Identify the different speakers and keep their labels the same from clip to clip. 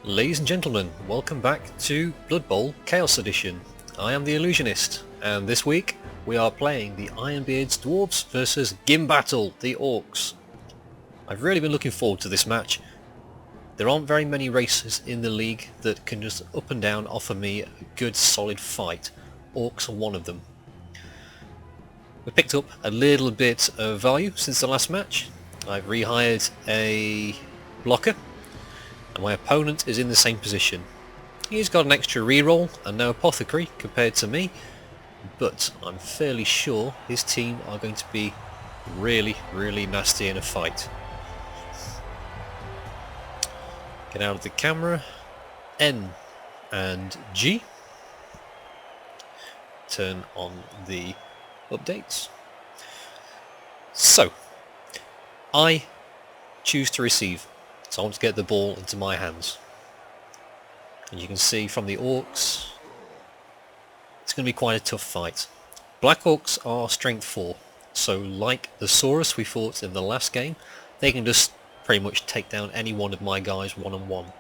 Speaker 1: Ladies and gentlemen, welcome back to Blood Bowl Chaos Edition. I am the Illusionist, and this week we are playing the Ironbeards Dwarves versus Gimbatul, the Orcs. I've really been looking forward to this match. There aren't very many races in the league that can just up and down offer me a good solid fight. Orcs are one of them. We picked up a little bit of value since the last match. I've rehired a blocker, and my opponent is in the same position. He's got an extra reroll and no apothecary compared to me, but I'm fairly sure his team are going to be really nasty in a fight. Get out of the camera, N and G. Turn on the updates. So, I choose to receive. So I want to get the ball into my hands. And you can see from the Orcs, it's going to be quite a tough fight. Black Orcs are strength 4, so like the Saurus we fought in the last game, they can just pretty much take down any one of my guys one-on-one.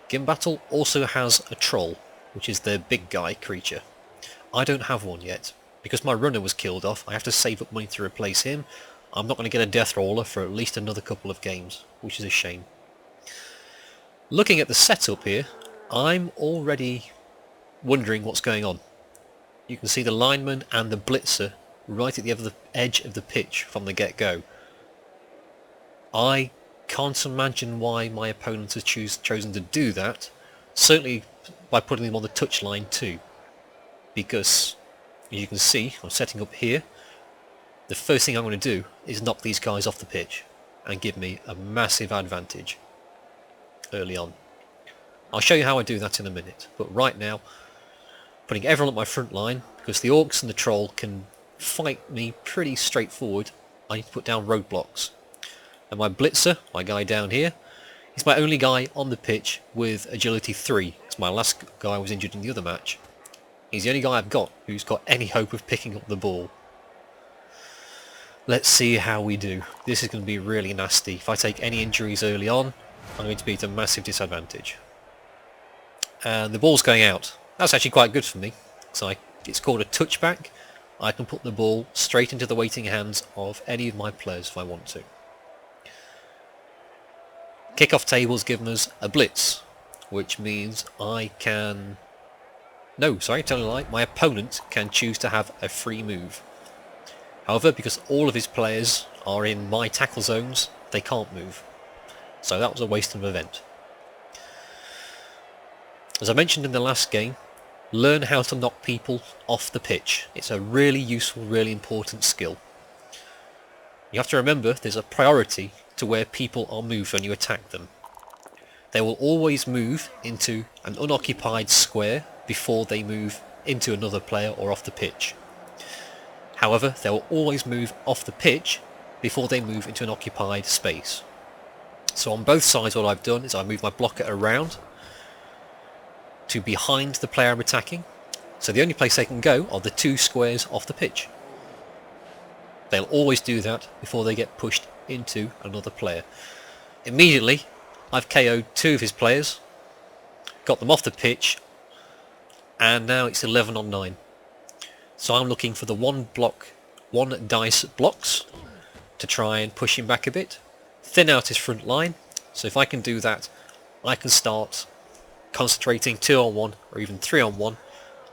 Speaker 1: Gimbatul also has a troll, which is their big guy creature. I don't have one yet. Because my runner was killed off, I have to save up money to replace him. I'm not going to get a death roller for at least another couple of games, which is a shame. Looking at the setup here, I'm already wondering what's going on. You can see the lineman and the blitzer right at the other edge of the pitch from the get-go. I can't imagine why my opponent has chosen to do that, certainly by putting them on the touchline too, because you can see I'm setting up here. The first thing I'm going to do is knock these guys off the pitch and give me a massive advantage early on. I'll show you how I do that in a minute, but right now putting everyone at my front line, because the Orcs and the Troll can fight me pretty straightforward. I need to put down roadblocks. And my blitzer, my guy down here, he's my only guy on the pitch with agility 3. It's my last guy was injured in the other match. He's the only guy I've got who's got any hope of picking up the ball. Let's see how we do. This is going to be really nasty. If I take any injuries early on, I'm going to be at a massive disadvantage. And the ball's going out. That's actually quite good for me. So it's called a touchback. I can put the ball straight into the waiting hands of any of my players if I want to. Kickoff table's given us a blitz, which means I can... No, sorry, telling a lie. My opponent can choose to have a free move. However, because all of his players are in my tackle zones, they can't move. So that was a waste of an event. As I mentioned in the last game, learn how to knock people off the pitch. It's a really useful, really important skill. You have to remember there's a priority to where people are moved when you attack them. They will always move into an unoccupied square before they move into another player or off the pitch. However, they will always move off the pitch before they move into an occupied space. So on both sides what I've done is I move my blocker around to behind the player I'm attacking. So the only place they can go are the 2 squares off the pitch. They'll always do that before they get pushed into another player. Immediately I've KO'd 2 of his players, got them off the pitch, and now it's 11 on 9. So I'm looking for the 1 dice blocks to try and push him back a bit, thin out his front line. So if I can do that, I can start concentrating 2 on 1 or even 3 on 1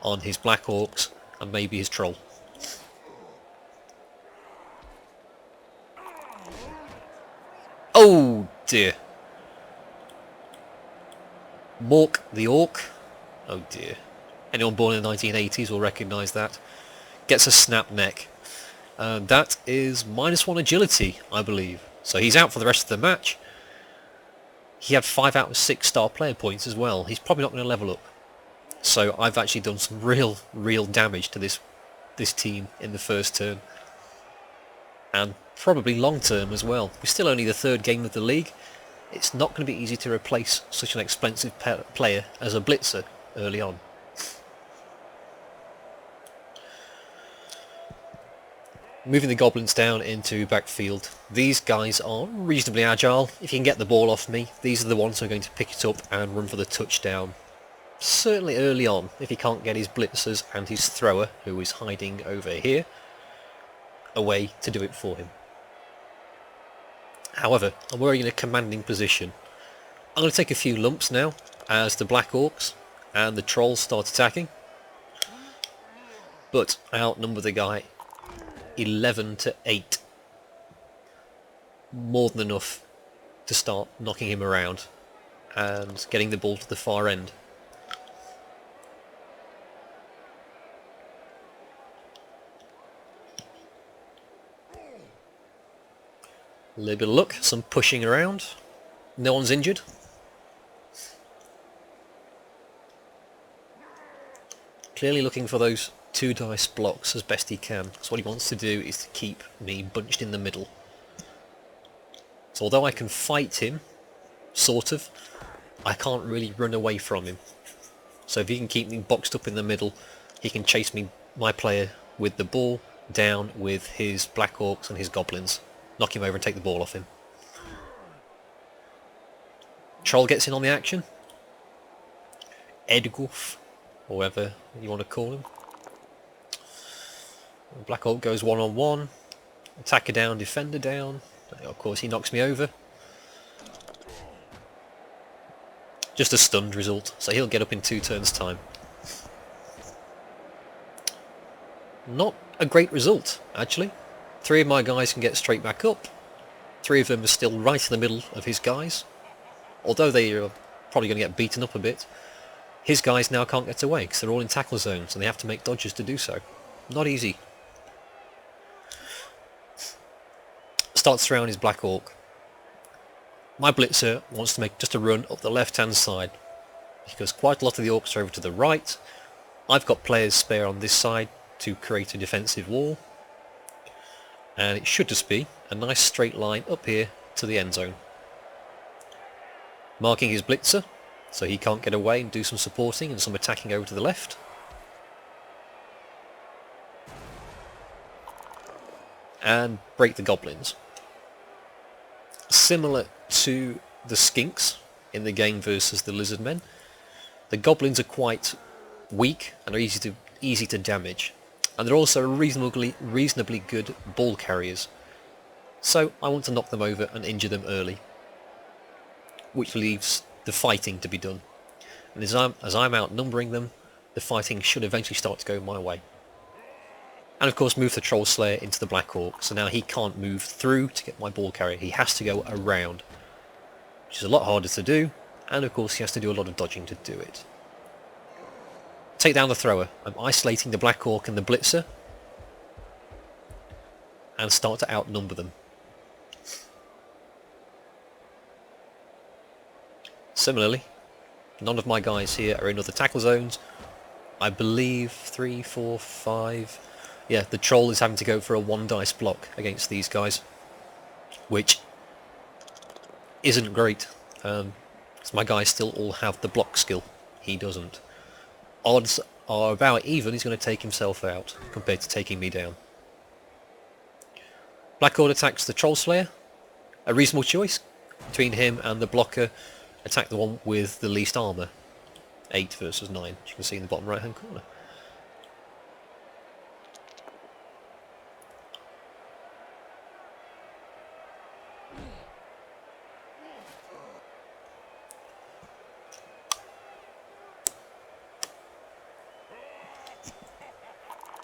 Speaker 1: on his Black Orcs and maybe his Troll. Oh dear. Mork the Orc. Oh dear. Anyone born in the 1980s will recognise that. Gets a snap neck. That is -1 agility, I believe. So he's out for the rest of the match. He had 5 out of 6 star player points as well. He's probably not going to level up. So I've actually done some real damage to this team in the first turn. And probably long term as well. We're still only the 3rd game of the league. It's not going to be easy to replace such an expensive player as a blitzer early on. moving the goblins down into backfield. These guys are reasonably agile. If you can get the ball off me, these are the ones who are going to pick it up and run for the touchdown. Certainly early on, if he can't get his blitzers and his thrower, who is hiding over here, away to do it for him. However, I'm already in a commanding position. I'm going to take a few lumps now as the Black Orcs and the Trolls start attacking. But I outnumber the guy 11 to 8. More than enough to start knocking him around and getting the ball to the far end. A little bit of luck, some pushing around. No one's injured. Clearly looking for those 2 dice blocks as best he can. So what he wants to do is to keep me bunched in the middle. So although I can fight him, sort of, I can't really run away from him. So if he can keep me boxed up in the middle, he can chase me, my player, with the ball down with his Black Orcs and his Goblins. Knock him over and take the ball off him. Troll gets in on the action. Edgulf, or whatever you want to call him. Black Orc goes one-on-one. Attacker down, defender down. Of course he knocks me over. Just a stunned result, so he'll get up in 2 turns time. Not a great result, actually. 3 of my guys can get straight back up. 3 of them are still right in the middle of his guys. Although they are probably going to get beaten up a bit, his guys now can't get away because they're all in tackle zones and they have to make dodges to do so. Not easy. Starts throwing his Black Orc. My Blitzer wants to make just a run up the left hand side because quite a lot of the Orcs are over to the right. I've got players spare on this side to create a defensive wall, and it should just be a nice straight line up here to the end zone. Marking his Blitzer so he can't get away and do some supporting and some attacking over to the left. And break the Goblins. Similar to the Skinks in the game versus the Lizardmen, the Goblins are quite weak and are easy to damage, and they're also reasonably good ball carriers. So I want to knock them over and injure them early, which leaves the fighting to be done. And as I'm outnumbering them, the fighting should eventually start to go my way. And of course move the Troll Slayer into the Black Orc, so now he can't move through to get my ball carrier, he has to go around, which is a lot harder to do, and of course he has to do a lot of dodging to do it. Take down the thrower. I'm isolating the Black Orc and the Blitzer, and start to outnumber them. Similarly, none of my guys here are in other tackle zones. I believe 3, 4, 5... Yeah, the Troll is having to go for a 1 dice block against these guys, which isn't great. So my guys still all have the block skill. He doesn't. Odds are about even he's going to take himself out compared to taking me down. Black Orc attacks the Troll Slayer. A reasonable choice between him and the blocker. Attack the one with the least armour. 8 versus 9, as you can see in the bottom right hand corner.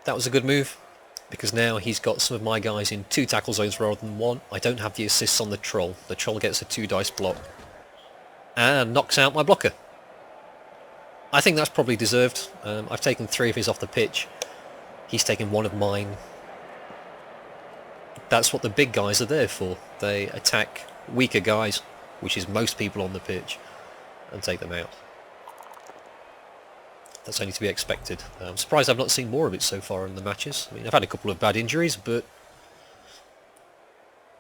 Speaker 1: That was a good move, because now he's got some of my guys in 2 tackle zones rather than 1. I don't have the assists on the Troll. The Troll gets a 2 dice block and knocks out my blocker. I think that's probably deserved. I've taken 3 of his off the pitch. He's taken 1 of mine. That's what the big guys are there for. They attack weaker guys, which is most people on the pitch, and take them out. That's only to be expected. I'm surprised I've not seen more of it so far in the matches. I mean, I've had a couple of bad injuries, but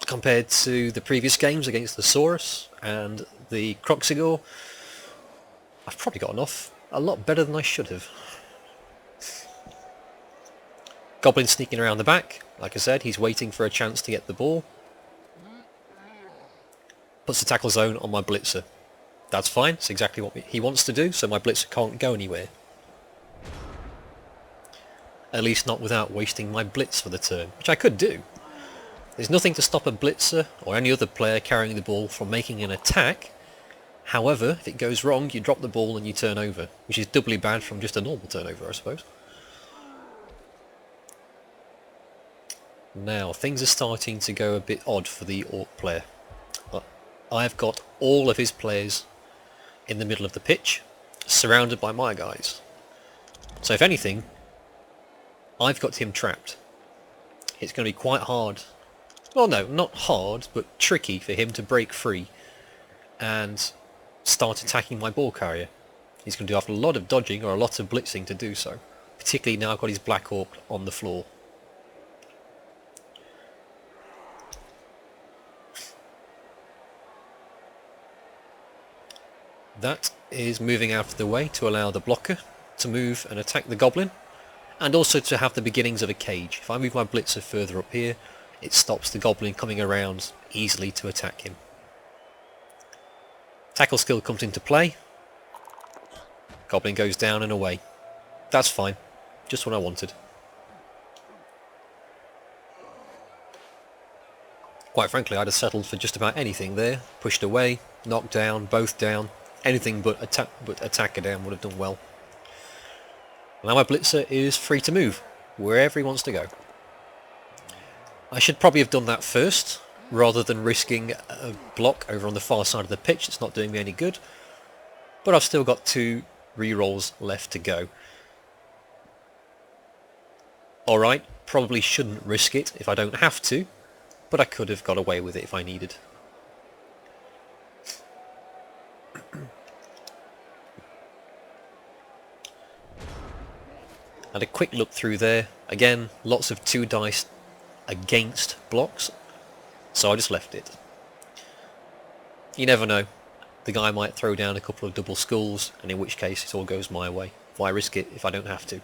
Speaker 1: compared to the previous games against the Saurus and the Croxigor, I've probably gotten off a lot better than I should have. Goblins sneaking around the back. Like I said, he's waiting for a chance to get the ball. Puts the tackle zone on my blitzer. That's fine, it's exactly what he wants to do, so my blitzer can't go anywhere. At least not without wasting my blitz for the turn, which I could do. There's nothing to stop a blitzer or any other player carrying the ball from making an attack. However, if it goes wrong, you drop the ball and you turn over, which is doubly bad from just a normal turnover, I suppose. Now, things are starting to go a bit odd for the Orc player. I've got all of his players in the middle of the pitch, surrounded by my guys. So if anything, I've got him trapped. It's going to be quite hard. Well, no, not hard, but tricky for him to break free and start attacking my ball carrier. He's going to have a lot of dodging or a lot of blitzing to do so. Particularly now I've got his Black Orc on the floor. That is moving out of the way to allow the blocker to move and attack the goblin, and also to have the beginnings of a cage. If I move my blitzer further up here, it stops the goblin coming around easily to attack him. Tackle skill comes into play. Goblin goes down and away. That's fine. Just what I wanted. Quite frankly, I'd have settled for just about anything there. Pushed away, knocked down, both down. Anything but attacker down would have done well. Now my blitzer is free to move wherever he wants to go. I should probably have done that first, rather than risking a block over on the far side of the pitch. It's not doing me any good. But I've still got 2 rerolls left to go. Alright, probably shouldn't risk it if I don't have to, but I could have got away with it if I needed. Had a quick look through there. Again, lots of 2 dice against blocks, so I just left it. You never know. The guy might throw down a couple of double skulls, and in which case it all goes my way. Why risk it if I don't have to?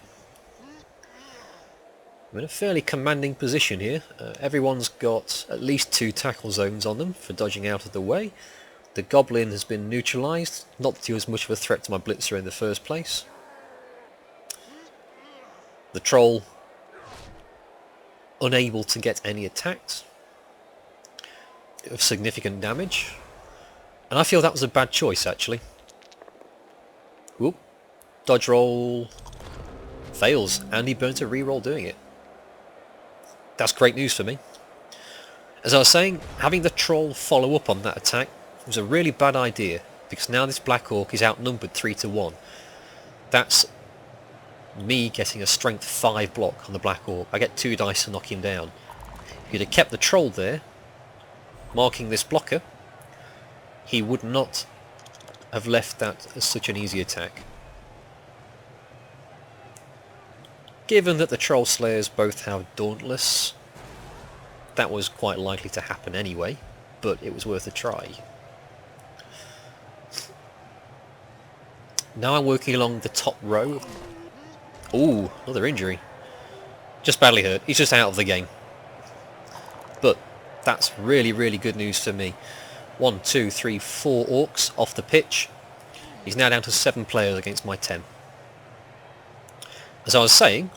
Speaker 1: I'm in a fairly commanding position here. Everyone's got at least 2 tackle zones on them for dodging out of the way. The goblin has been neutralised, not that he was much of a threat to my blitzer in the first place. The troll unable to get any attacks of significant damage, and I feel that was a bad choice actually. Whoop. Dodge roll fails, and he burns a reroll doing it. That's great news for me. As I was saying, having the troll follow up on that attack was a really bad idea, because now this Black Orc is outnumbered 3 to 1. That's me getting a strength 5 block on the Black Orc. I get 2 dice to knock him down. If you'd have kept the troll there, marking this blocker, he would not have left that as such an easy attack. Given that the Troll Slayers both have Dauntless, that was quite likely to happen anyway, but it was worth a try. Now I'm working along the top row. Ooh, another injury. Just badly hurt. He's just out of the game. But that's really, really good news for me. 1, 2, 3, 4 Orcs off the pitch. He's now down to 7 players against my 10. As I was saying,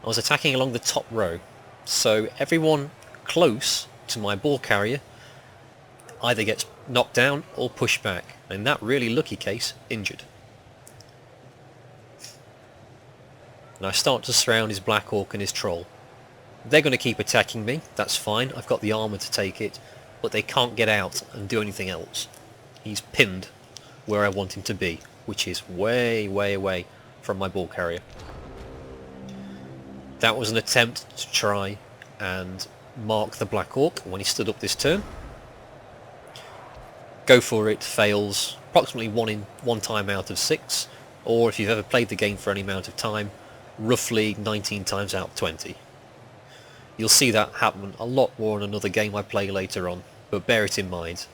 Speaker 1: I was attacking along the top row. So everyone close to my ball carrier either gets knocked down or pushed back. In that really lucky case, injured. And I start to surround his Black Orc and his Troll. They're going to keep attacking me, that's fine, I've got the armour to take it, but they can't get out and do anything else. He's pinned where I want him to be, which is way, way away from my ball carrier. That was an attempt to try and mark the Black Orc when he stood up this turn. Go for it, fails, approximately 1 time out of 6, or if you've ever played the game for any amount of time, roughly 19 times out of 20. You'll see that happen a lot more in another game I play later on, but bear it in mind.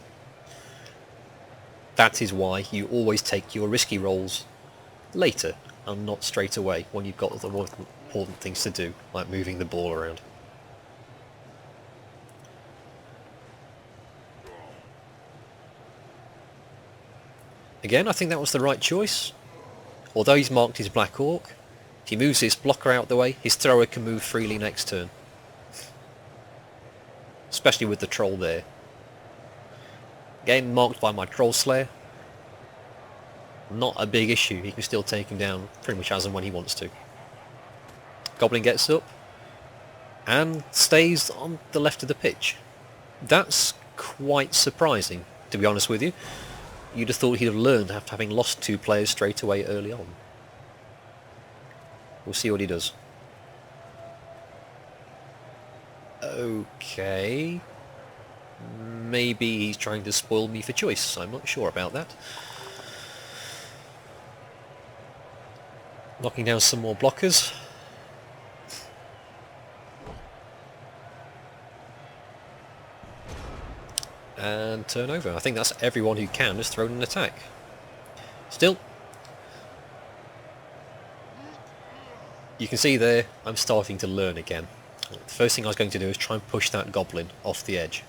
Speaker 1: That is why you always take your risky rolls later and not straight away when you've got the more important things to do, like moving the ball around. Again, I think that was the right choice. Although he's marked his Black Orc, if he moves his blocker out the way, his thrower can move freely next turn. Especially with the troll there. Again, marked by my Troll Slayer. Not a big issue, he can still take him down pretty much as and when he wants to. Goblin gets up and stays on the left of the pitch. That's quite surprising, to be honest with you. You'd have thought he'd have learned after having lost 2 players straight away early on. We'll see what he does. Okay. Maybe he's trying to spoil me for choice. I'm not sure about that. Knocking down some more blockers. And turn over. I think that's everyone who can has thrown an attack. Still, you can see there I'm starting to learn again. The first thing I was going to do is try and push that goblin off the edge.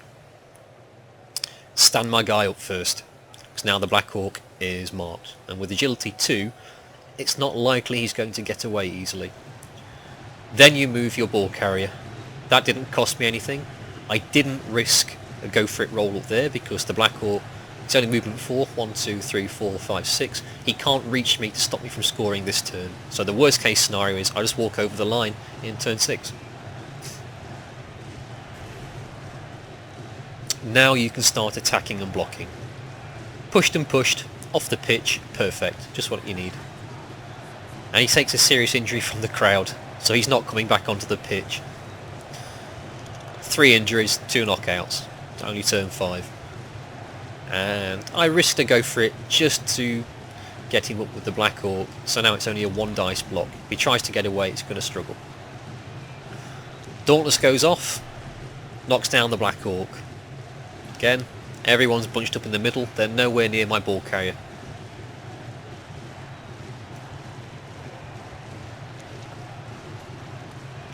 Speaker 1: Stand my guy up first, because now the Black Orc is marked, and with agility 2 it's not likely he's going to get away easily. Then you move your ball carrier. That didn't cost me anything. I didn't risk a go for it roll up there because the Black Orc, it's only movement 4, 1, 2, 3, 4, 5, 6. He can't reach me to stop me from scoring this turn. So the worst case scenario is I just walk over the line in turn 6. Now you can start attacking and blocking. Pushed and pushed, off the pitch, perfect, just what you need. And he takes a serious injury from the crowd, so he's not coming back onto the pitch. 3 injuries, 2 knockouts, only turn 5. And I risked a go for it just to get him up with the Black Orc, so now it's only a 1 dice block. If he tries to get away, it's going to struggle. Dauntless goes off, knocks down the Black Orc. Again, everyone's bunched up in the middle, they're nowhere near my ball carrier.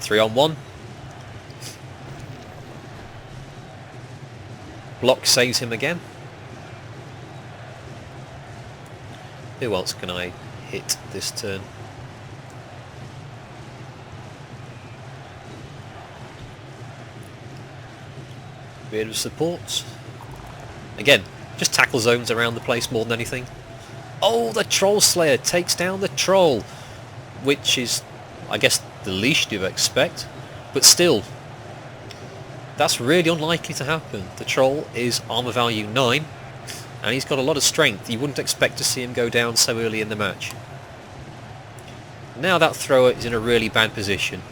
Speaker 1: Three on 1. Block saves him again. Who else can I hit this turn? Bit of support. Again, just tackle zones around the place more than anything. Oh, the Troll Slayer takes down the Troll, which is, I guess, the least you'd expect, but still, that's really unlikely to happen. The Troll is armor value 9, and he's got a lot of strength. You wouldn't expect to see him go down so early in the match. Now that thrower is in a really bad position.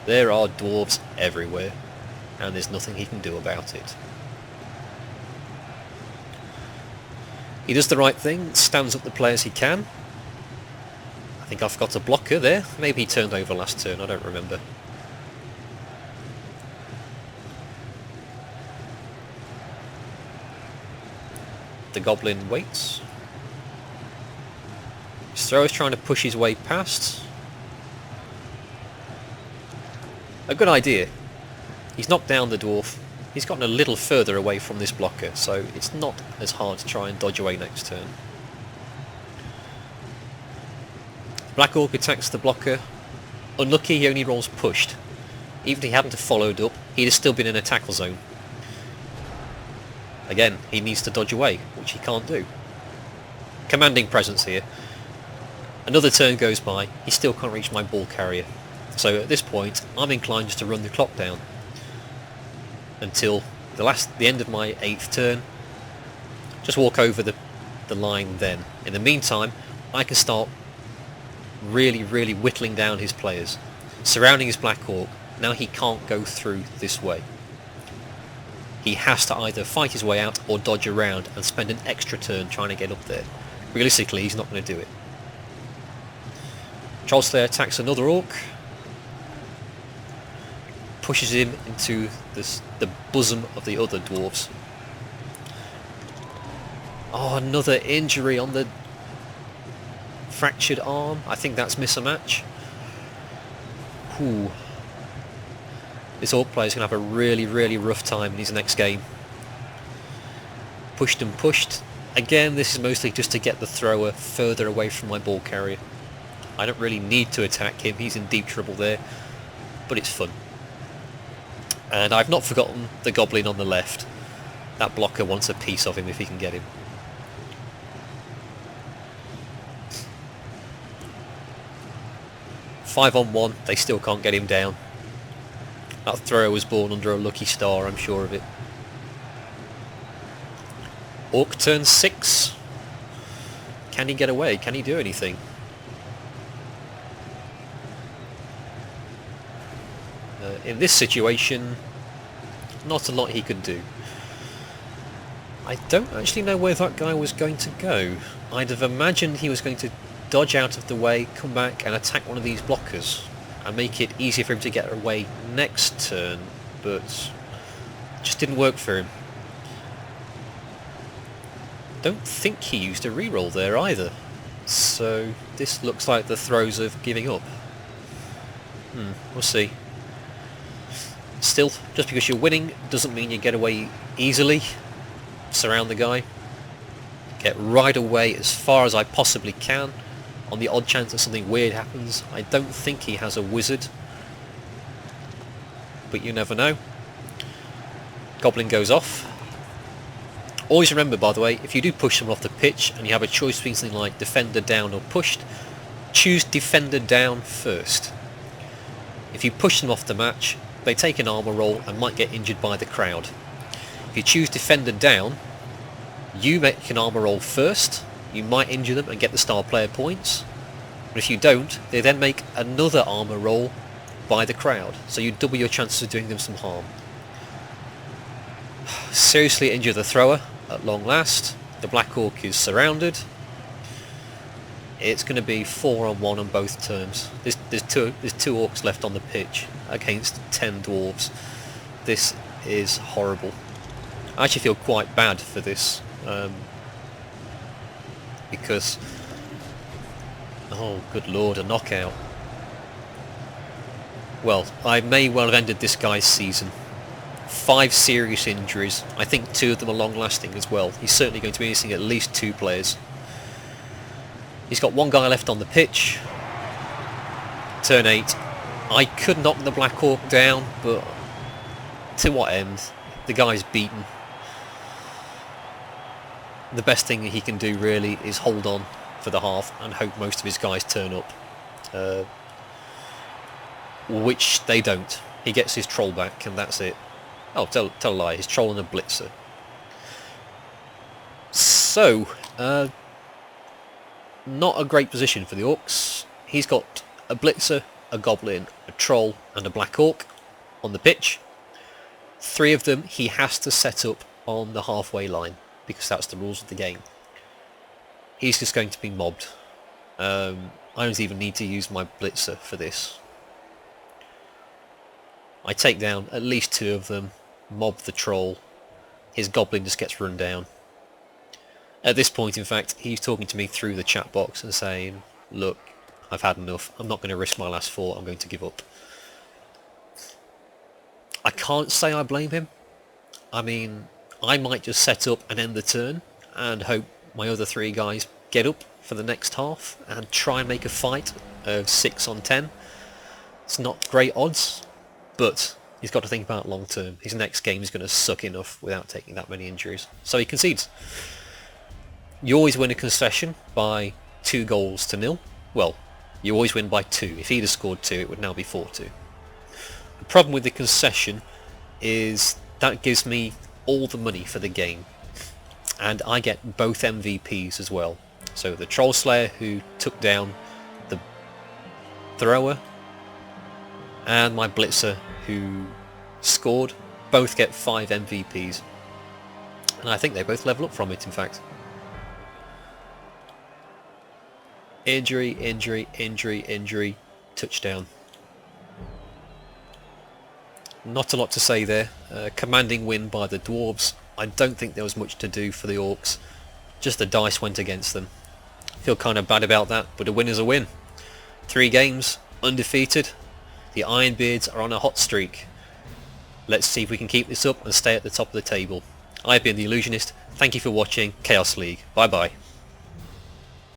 Speaker 1: There are Dwarves everywhere, and there's nothing he can do about it. He does the right thing, stands up the players he can. I think I've got a blocker there. Maybe he turned over last turn, I don't remember. The Goblin waits. His thrower's trying to push his way past. A good idea. He's knocked down the Dwarf. He's gotten a little further away from this blocker, so it's not as hard to try and dodge away next turn. Black Orc attacks the blocker. Unlucky, he only rolls pushed. Even if he hadn't have followed up, he'd have still been in a tackle zone. Again, he needs to dodge away, which he can't do. Commanding presence here. Another turn goes by, he still can't reach my ball carrier. So at this point, I'm inclined just to run the clock down until the end of my 8th turn. Just walk over the line then. In the meantime, I can start really whittling down his players. Surrounding his Black Orc, now he can't go through this way. He has to either fight his way out or dodge around and spend an extra turn trying to get up there. Realistically, he's not going to do it. Troll Slayer attacks another Orc. Pushes him into the bosom of the other Dwarves. Oh, another injury on the fractured arm. I think that's miss a match. Ooh. This Orc player's going to have a really rough time in his next game. Pushed and pushed. Again, this is mostly just to get the thrower further away from my ball carrier. I don't really need to attack him, he's in deep trouble there, but it's fun. And I've not forgotten the goblin on the left. That blocker wants a piece of him if he can get him. Five on one, they still can't get him down. That thrower was born under a lucky star, I'm sure of it. Orc turn 6. Can he get away? Can he do anything? In this situation, not a lot he could do. I don't actually know where that guy was going to go. I'd have imagined he was going to dodge out of the way, come back and attack one of these blockers and make it easier for him to get away next turn, but it just didn't work for him. Don't think he used a reroll there either, so this looks like the throes of giving up. We'll see. Still, just because you're winning doesn't mean you get away easily. Surround the guy. Get right away as far as I possibly can. On the odd chance that something weird happens. I don't think he has a wizard, but you never know. Goblin goes off. Always remember, by the way, if you do push someone off the pitch and you have a choice between something like defender down or pushed, choose defender down first. If you push them off the match, they take an armor roll and might get injured by the crowd. If you choose defender down, you make an armor roll first, you might injure them and get the star player points, but if you don't, they then make another armor roll by the crowd, so you double your chances of doing them some harm. Seriously injure the thrower at long last. The Black Orc is surrounded. It's going to be 4 on 1 on both terms. There's two orcs left on the pitch against 10 dwarves. This is horrible. I actually feel quite bad for this, because, oh good lord, a knockout. Well, I may well have ended this guy's season. 5 serious injuries. I think 2 of them are long lasting as well. He's certainly going to be missing at least 2 players. He's got 1 guy left on the pitch. Turn 8. I could knock the Black Orc down, but to what end? The guy's beaten. The best thing he can do really is hold on for the half and hope most of his guys turn up. Which they don't. He gets his troll back and that's it. Oh, tell a lie, his troll and a blitzer. So, not a great position for the orcs. He's got a blitzer, a goblin, a troll and a Black Orc on the pitch. 3 of them he has to set up on the halfway line, because that's the rules of the game. He's just going to be mobbed. I don't even need to use my blitzer for this. I take down at least 2 of them, mob the troll, his goblin just gets run down. At this point, in fact, he's talking to me through the chat box and saying, look, I've had enough, I'm not going to risk my last 4, I'm going to give up. I can't say I blame him. I mean, I might just set up and end the turn and hope my other 3 guys get up for the next half and try and make a fight of 6 on 10. It's not great odds, but he's got to think about long term. His next game is going to suck enough without taking that many injuries. So he concedes. You always win a concession by 2 goals to 0. Well, you always win by 2. If he'd have scored 2, it would now be 4-2. The problem with the concession is that gives me all the money for the game, and I get both MVPs as well. So the Troll Slayer, who took down the Thrower, and my Blitzer, who scored, both get 5 MVPs, and I think they both level up from it, in fact. Injury, injury, injury, injury, touchdown. Not a lot to say there. Commanding win by the Dwarves. I don't think there was much to do for the Orcs. Just the dice went against them. Feel kind of bad about that, but a win is a win. 3 games, undefeated. The Ironbeards are on a hot streak. Let's see if we can keep this up and stay at the top of the table. I've been the Illusionist. Thank you for watching Chaos League. Bye bye.